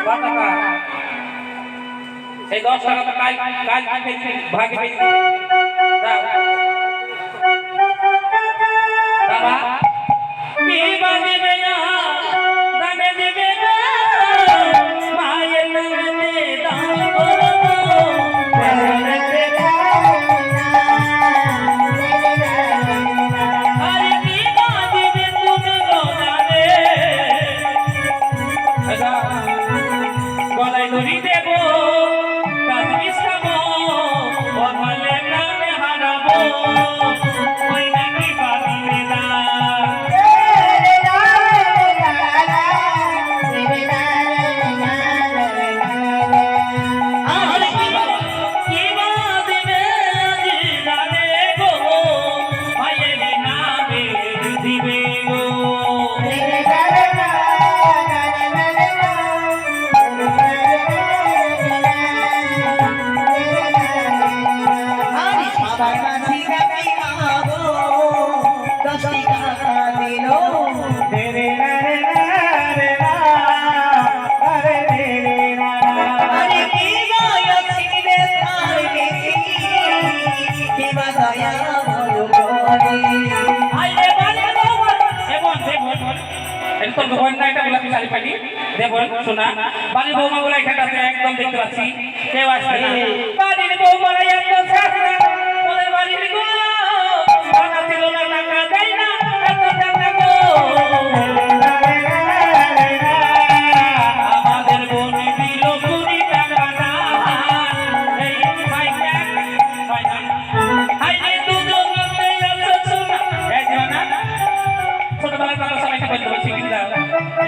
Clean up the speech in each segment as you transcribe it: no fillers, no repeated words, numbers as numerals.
টাকা এই 10 টাকা তো কাল ভাগে পেয়ে দিতে দাও বাবা কি বাজবে না দানে দিবে না মায়ের নামে দান করো আরে কি বাজবে তুমি গোদানে গলায় দড়ি দেব কাজ মিশাবো বলে নামে হারাবো ওই নাকি বাজবে না বাড়ির বৌমাগুলো এখানটাতে একদম দেখতে পাচ্ছি কেউ আসবে না বাড়ির বৌমারা একদম ওদের বাড়ির টাকা ছিল না টাকা দেয় না এত টাকা গো আমাদের বোন দিল 20 টাকা না এই হাইরে দুজন ছোটবেলার কথা সবাইকে বলতে বলছি কিন্তু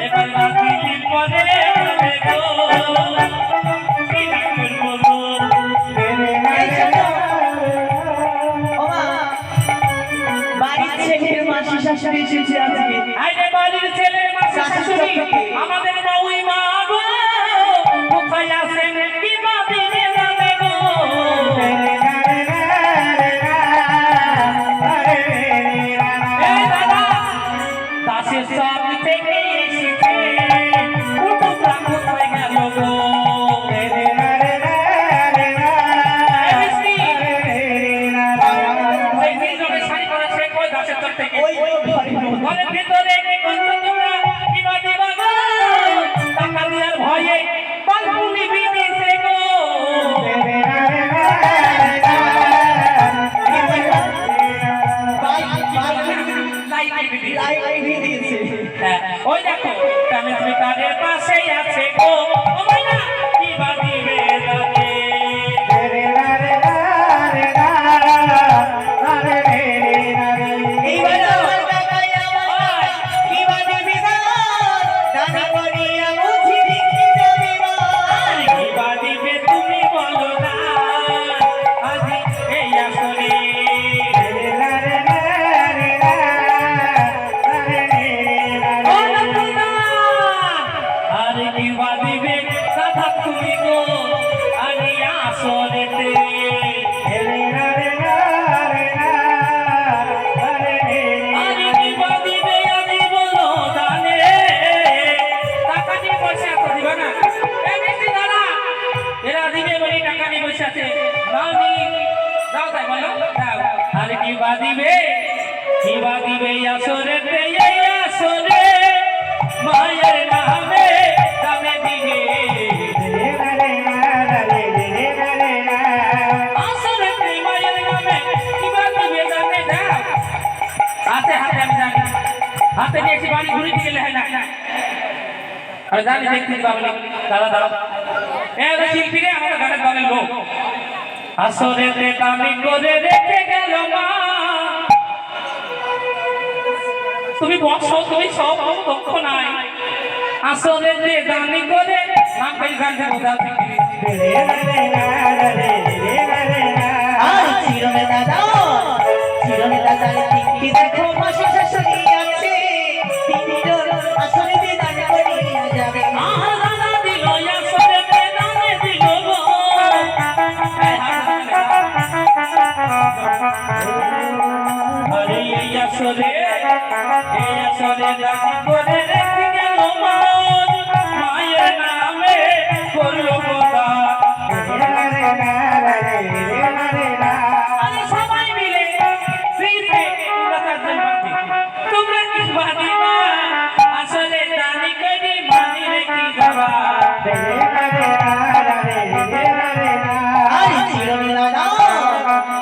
এবার রাত্রি দিন পরে বাড়ির ছেলে মাসি শাশুড়ি আমাদের বউই মা গো কোথায় আছেন কি মা দিনে যাবে গো এই দাদা দাসের সব থেকে এসেছে কুটুমরা কোথায় গেল গো ঘরের ভিতরে কি করছো তোমরা কি বাদিবা গো টাকা দেওয়ার ভয়ে বালকুনি বিদিছে গো ওই দেখো কামের ভিতরের পাশেই আছে গো ও ভাইনা কি বাদিবে তাকে দিবে আসরে আসরে মায়ের নামে দামে দিবে আসরে মায়ের নামে কিবা দিবে দামে দাও হাতে হাতে আমি জানি হাতে নিয়েছি বাড়ি ঘুরে দিয়ে গেলে হয় না আমি জানি দেখতে পাবলি দাঁড়া দাঁড়া শিল্পীরে আমাদের গানের দলের লোক আসরে দামি করে রেখে গেল মা তুমি বসো তুমি সব দক্ষ নাই আসলে যে দামি করে নাম পেয়ে গান চিরনে দাদা কি দেখো মাসি শাশুড়ি আছে তিনজন আসলে যে দান করে যাবে দাদা দিল আসলে দানে দিল গো আরে এই আসলে দান করে রেখে গেল মায়ের নামে বাবা আরে চিরমিলানা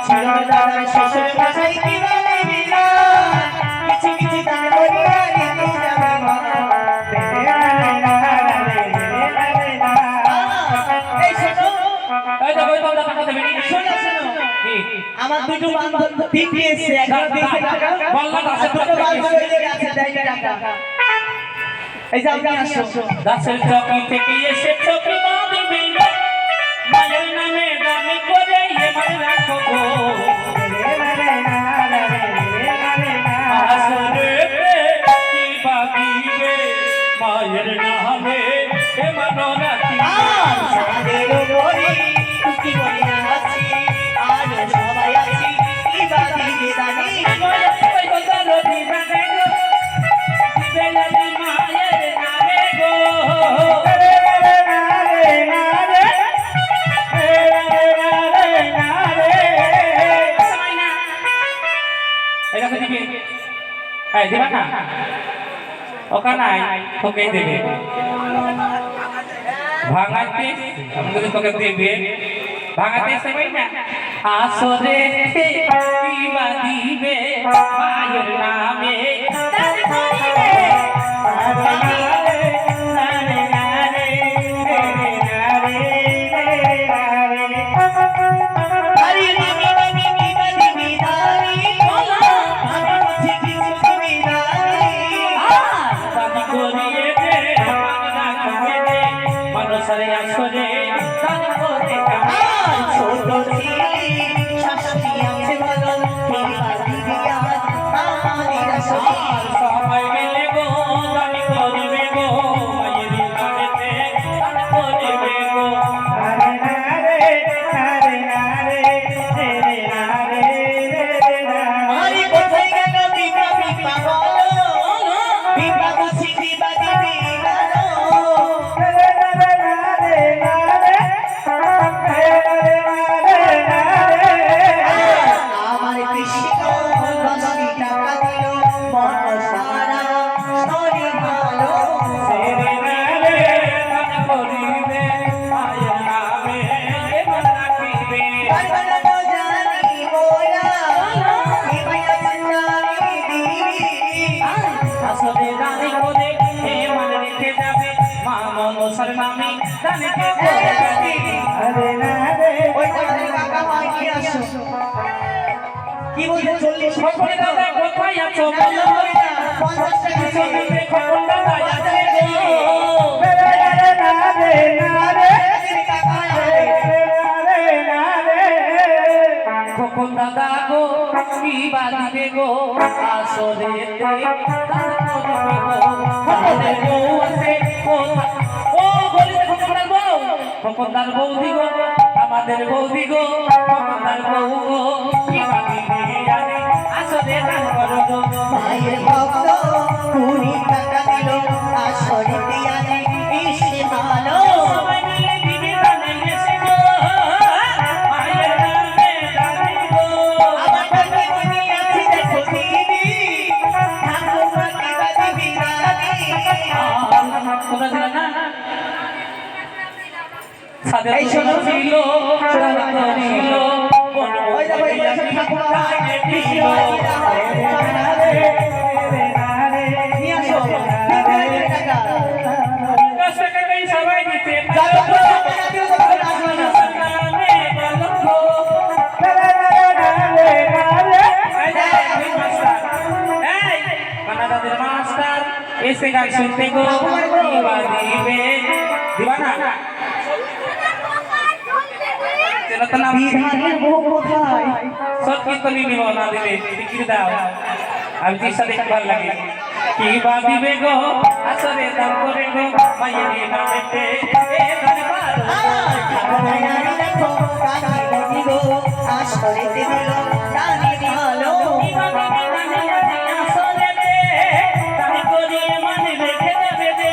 চিরমিলানা শ্বশুর মশাই কি বলে বিনা কিছু কিছু দান করিয়া নিতে যাবে মা এই শোনো এই দেখো এই বাবা টাকা দেবে নি শোনো শোনো কি আমার দুটো বান্ধব দিতে এসে একটা দিতে টাকা বললাম আছে দুটো বান্ধব হয়ে গেছে দেয় টাকা এই যে আপনি আসছো দাসের চকি থেকে এসেছো কি মা দিবে মায়ের নামে দামি করে এবার রাখো গো আসরে কি বাগিবে মায়ের নামে এ মানো রাখি আর সাদের বলি কি বলি আছি আর সবাই আছি কি বাদি বেদানি মায়ের সবাই বলতো দিবে গো দিবে লাগি মায়ের নামে গো এটা তো দিবে এই দিবা না ওখানে তোকে দেবে ভাঙাতে আমাদের তোকে দেবে ভাঙাতে সবাই না আসরে কিবা দিবে মায়ের নামে দান করিবে আরে মামি মামি কি বাদি বেদানি বলা আমি বুঝি কিছু বেদানি দাবি করিয়ে দে মাগনা করে দে মানুষের আসরে দান করে আর ছোট ছিলি শাশুড়ি আছে বলো কি বাদি বিয়া আমাদের আসলে সবাই মিলে গো দাবি করিবে গো মায়ের নামেতে দান করিবে গো আরে কোথায় গেল বিপা বিপা বলো বিপা বুঝি বিপা দিবি গেলো আমার কৃষ্ণ 10 টাকা দিল মন সারা শরীর ভালো সেরে নালে দান করিবে মায়ের নামে এবার রাখিবে বানানো জানি মোরা বিমায়া জানি দিবি আসলে দানি করে এ মানে রেখে যাবে মা মনসার নামে দানি কে করে যাবে ওই আমাদের কাকা মাই কি আসো কি বলছে 40 খবর দাদা কোথায় আছো বলো 50 টাকা শুনতে খবর দাদা আছে গো খবর দাদা গো কি বাদিবে গো আসলে আমাদের বউ আছে ও বলি খবরদার বউ খবরদার বৌদি গো আমাদের বৌদি গো খবরদার বউ গো কি বাদিবে জানে আসলে দান করো গো মায়ের ভক্ত 20 টাকা দিল আসরে দিয়ানে ইসে ভালো সবাই মিলে দিবে দানে এসে গো মায়ের নামে দান গো আমার কাছে দিদি আছে দেখো দিদি ঠাকুর কিবা দিবি রানী তোমরা ছিল না সাদের এই শোনো। ছিল সাদা ছিল ওই দেখো এই দেখো ঠাকুর হয় কৃষ্ণ নিয়ে আসো দিদি টাকা 10 টাকা করে সবাই দিতে যাও তো টাকা দিও তো আসবে না নামে বলো গো এই মাস্টার এই কানাডাদের মাস্টার এসে গান শুনতে গো দিবা দিবে দিবা না তেনা তো নাম বিধানের বউ কোথায় সত্যি তো নিব না দিলে বিক্রি দাও আমি তিসা দেখতে ভালো লাগে কি বা দিবে গো আসরে দাম করে গো মায়ের নামেতে এ দরবার রানী দেখো কাকি গনি গো আসরে দিল রানী ভালো কি বা দিবে জানি আজি আসরেতে তাই করিয়ে মানে রেখে দেবে দে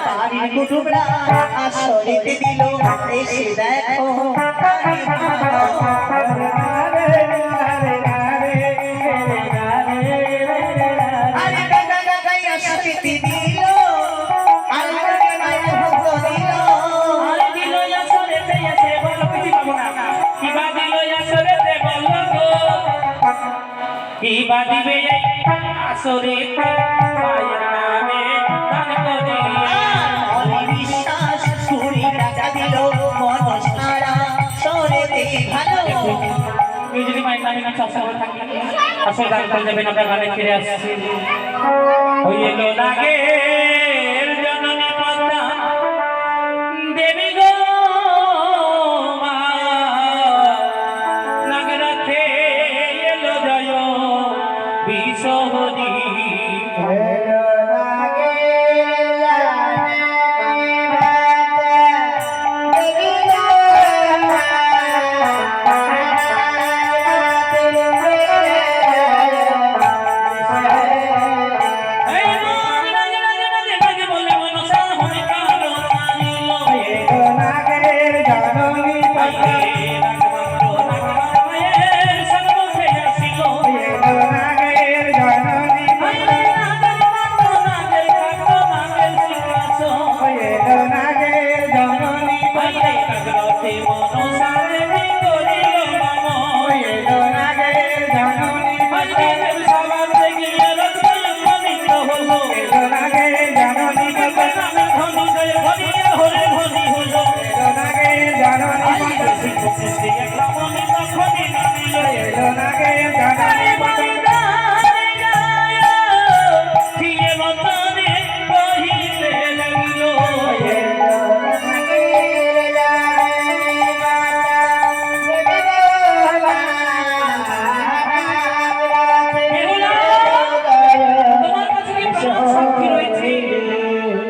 বাড়ির কুটুমরা আসরে দিল এসে দেখো রানী ভালো বা দিবে আসরে মায়ের নামে দান করিয়া বিশ্বাস ছুরি টাকা দিল মন সারা সরেতে ভালো কেউ যদি মায়ের নামে কিছু আশা করে থাকে আসলে দান করে দেবেন আমরা গানে ফিরে আসছি ওই এলো নাগের জননী পদ্মা দেবী গো মা নাগরাথে এলো জয় বিশ্বহরি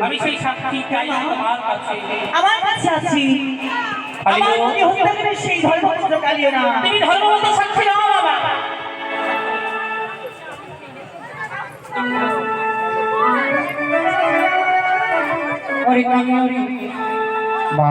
আমি সেই সাক্ষী চাই আমার কাছে আছি আমার মনে হতে পারে সেই ধর্মপত্র কালিও না তুমি ধর্মবত সাক্ষী নাও